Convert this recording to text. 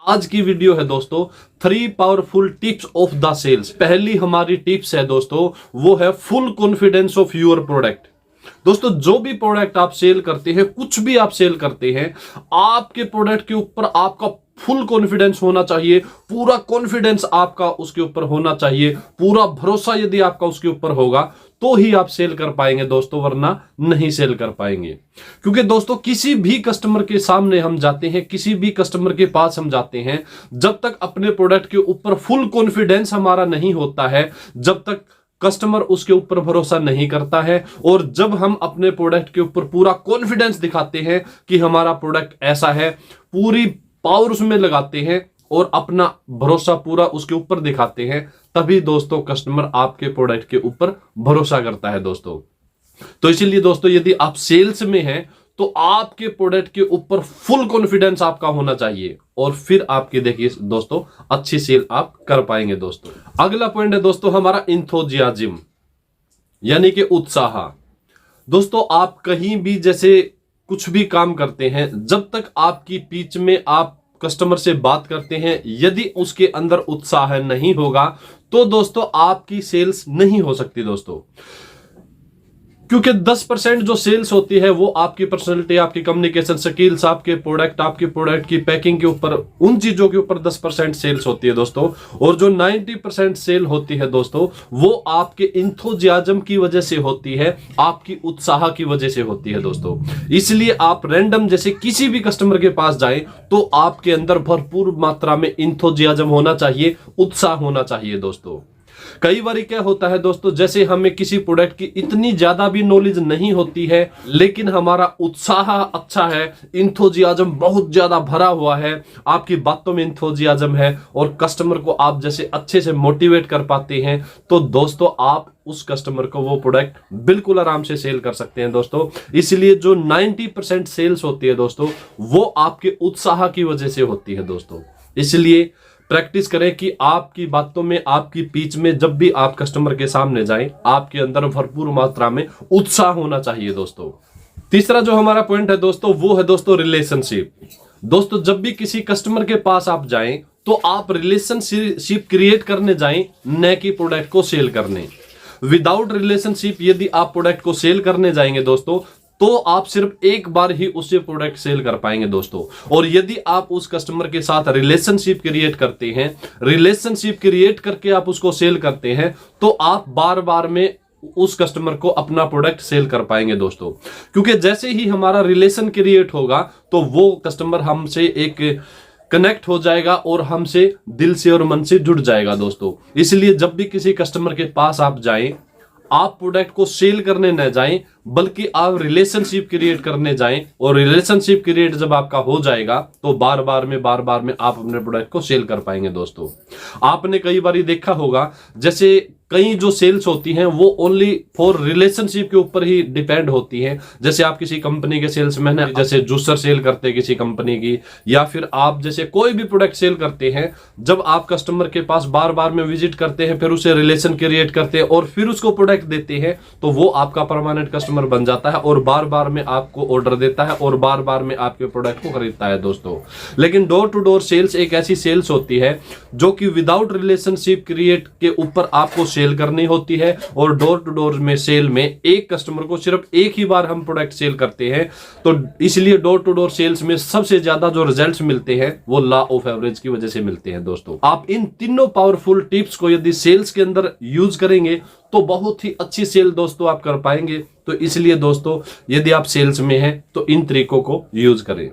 आज की वीडियो है दोस्तों 3 powerful tips of the sales. पहली हमारी टिप्स है दोस्तों, वो है full confidence of your product. दोस्तों जो भी प्रोडक्ट आप सेल करते हैं, कुछ भी आप सेल करते हैं, आपके प्रोडक्ट के ऊपर आपका फुल कॉन्फिडेंस होना चाहिए। पूरा कॉन्फिडेंस आपका उसके ऊपर होना चाहिए, पूरा भरोसा यदि आपका उसके ऊपर होगा तो ही आप सेल कर पाएंगे दोस्तों, वरना नहीं सेल कर पाएंगे। क्योंकि दोस्तों किसी भी कस्टमर के सामने हम जाते हैं, किसी भी कस्टमर के पास हम जाते हैं, जब तक अपने प्रोडक्ट के ऊपर फुल कॉन्फिडेंस हमारा नहीं होता है, जब तक कस्टमर उसके ऊपर भरोसा नहीं करता है, और जब हम अपने प्रोडक्ट के ऊपर पूरा कॉन्फिडेंस दिखाते हैं कि हमारा प्रोडक्ट ऐसा है, पूरी पावर उसमें लगाते हैं और अपना भरोसा पूरा उसके ऊपर दिखाते हैं, तभी दोस्तों कस्टमर आपके प्रोडक्ट के ऊपर भरोसा करता है दोस्तों। तो इसीलिए दोस्तों यदि आप सेल्स में हैं तो आपके प्रोडक्ट के ऊपर फुल कॉन्फिडेंस आपका होना चाहिए, और फिर आपकी देखिए दोस्तों अच्छी सेल आप कर पाएंगे दोस्तों। अगला पॉइंट है दोस्तों हमारा एंथुसियाज्म, यानी कि उत्साह। दोस्तों आप कहीं भी जैसे कुछ भी काम करते हैं, जब तक आपकी पिच में आप कस्टमर से बात करते हैं, यदि उसके अंदर उत्साह नहीं होगा तो दोस्तों आपकी सेल्स नहीं हो सकती दोस्तों। क्योंकि 10% जो सेल्स होती है वो आपकी पर्सनैलिटी, आपकी कम्युनिकेशन स्किल्स, आपके प्रोडक्ट की पैकिंग के ऊपर, उन चीजों के ऊपर 10% सेल्स होती है दोस्तों। और जो 90% सेल होती है दोस्तों, वो आपके एंथुसियाज्म की वजह से होती है, आपकी उत्साह की वजह से होती है दोस्तों। इसलिए आप रैंडम जैसे किसी भी कस्टमर के पास जाएं तो आपके अंदर भरपूर मात्रा में एंथुसियाज्म होना चाहिए, उत्साह होना चाहिए दोस्तों। कई बार क्या होता है दोस्तों, जैसे हमें किसी प्रोडक्ट की इतनी ज्यादा भी नॉलेज नहीं होती है, लेकिन हमारा उत्साह अच्छा है, एंथुसियाज्म बहुत ज्यादा भरा हुआ है, आपकी बातों में एंथुसियाज्म है, और कस्टमर को आप जैसे अच्छे से मोटिवेट कर पाते हैं, तो दोस्तों आप उस कस्टमर को वो प्रोडक्ट बिल्कुल आराम से सेल कर सकते हैं दोस्तों। इसलिए जो 90% सेल्स होती है दोस्तों, वो आपके उत्साह की वजह से होती है दोस्तों। इसलिए प्रैक्टिस करें कि आपकी बातों में, आपकी पिच में, जब भी आप कस्टमर के सामने जाएं, आपके अंदर भरपूर मात्रा में उत्साह होना चाहिए दोस्तों। तीसरा जो हमारा पॉइंट है दोस्तों, वो है दोस्तों रिलेशनशिप। दोस्तों जब भी किसी कस्टमर के पास आप जाएं तो आप रिलेशनशिप क्रिएट करने जाएं, न कि प्रोडक्ट को सेल करने। विदाउट रिलेशनशिप यदि आप प्रोडक्ट को सेल करने जाएंगे दोस्तों, तो आप सिर्फ एक बार ही उससे प्रोडक्ट सेल कर पाएंगे दोस्तों। और यदि आप उस कस्टमर के साथ रिलेशनशिप क्रिएट करते हैं, रिलेशनशिप क्रिएट करके आप उसको सेल करते हैं, तो आप बार बार में उस कस्टमर को अपना प्रोडक्ट सेल कर पाएंगे दोस्तों। क्योंकि जैसे ही हमारा रिलेशन क्रिएट होगा तो वो कस्टमर हमसे एक कनेक्ट हो जाएगा और हमसे दिल से और मन से जुड़ जाएगा दोस्तों। इसलिए जब भी किसी कस्टमर के पास आप जाएं, आप प्रोडक्ट को सेल करने न जाएं, बल्कि आप रिलेशनशिप क्रिएट करने जाएं, और रिलेशनशिप क्रिएट जब आपका हो जाएगा तो बार बार में आप अपने प्रोडक्ट को सेल कर पाएंगे दोस्तों। आपने कई बार देखा होगा, जैसे कई जो सेल्स होती हैं वो ओनली फॉर रिलेशनशिप के ऊपर ही डिपेंड होती हैं। जैसे आप किसी कंपनी के सेल्समैन हैं, जैसे जूसर सेल करते हैं किसी कंपनी की, या फिर आप जैसे कोई भी प्रोडक्ट सेल करते हैं, जब आप कस्टमर के पास बार बार में विजिट करते हैं, फिर उसे रिलेशन क्रिएट करते हैं और फिर उसको प्रोडक्ट देते हैं, तो वो आपका परमानेंट कस्टमर बन जाता है और बार बार में आपको ऑर्डर देता है और बार बार में आपके प्रोडक्ट को खरीदता है दोस्तों। लेकिन डोर टू डोर सेल्स एक ऐसी सेल्स होती है जो कि विदाउट रिलेशनशिप क्रिएट के ऊपर आपको सेल करनी होती है, और डोर टू डोर में सेल में एक कस्टमर को सिर्फ एक ही बार हम प्रोडक्ट सेल करते हैं। तो इसलिए डोर टू डोर सेल्स में सबसे ज्यादा जो रिजल्ट्स मिलते हैं वो लॉ ऑफ एवरेज की वजह से मिलते हैं दोस्तों। आप इन तीनों पावरफुल टिप्स को यदि सेल्स के अंदर यूज करेंगे तो बहुत ही अच्छी सेल दोस्तों आप कर पाएंगे। तो इसलिए दोस्तों यदि आप सेल्स में हैं तो इन तरीकों को यूज करें।